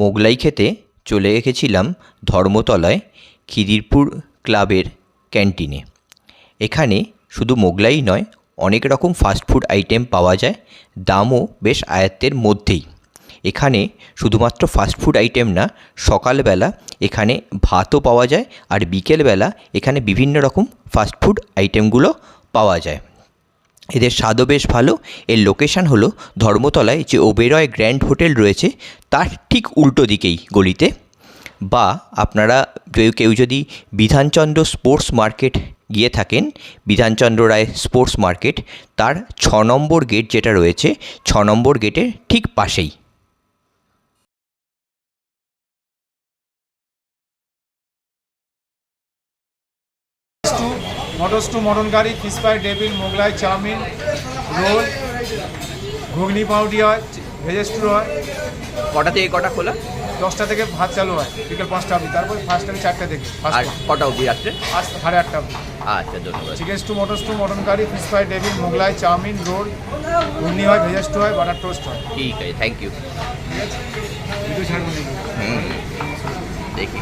মোগলাই খেতে চলে গেছিলাম ধর্মতলায় খিদিরপুর ক্লাবের ক্যান্টিনে। এখানে শুধু মোগলাই নয়, অনেক রকম ফাস্টফুড আইটেম পাওয়া যায়, দামও বেশ আয়ত্তের মধ্যেই। এখানে শুধুমাত্র ফাস্টফুড আইটেম না, সকালবেলা এখানে ভাতও পাওয়া যায়, আর বিকেলবেলা এখানে বিভিন্ন রকম ফাস্টফুড আইটেমগুলো পাওয়া যায়। এদের স্বাদও বেশ ভালো। এর লোকেশান হলো ধর্মতলায় যে ওবেরয় গ্র্যান্ড হোটেল রয়েছে তার ঠিক উল্টো দিকেই গলিতে। বা আপনারা কেউ যদি বিধানচন্দ্র স্পোর্টস মার্কেট গিয়ে থাকেন, বিধানচন্দ্র রায় স্পোর্টস মার্কেট, তার 6 নম্বর গেট যেটা রয়েছে, 6 নম্বর গেটের ঠিক পাশেই। মটর stew, mutton curry, fish fry, devil, Mughlai, chow mein, roll, ঘুগনি পাউডি হয়, ভেজ স্টু হয়। কটা থেকে কটা খোলা? 10টা থেকে ভাত চালু হয়, বিকেল 5টা অবধি। তারপর ফার্স্ট টাইম 4টা থেকে আর কটা অবধি রাত্রে? 8:30 অবধি। আচ্ছা, ধন্যবাদ। Chicken stew, mutton curry, fish fry, devil, Mughlai, chow mein, roll, ঘুগনি হয়, ভেজ স্টু হয়, বাটার টোস্ট হয়। ঠিক আছে, থ্যাংক ইউ। ভিডিও ছাড়বো নাকি? দেখি।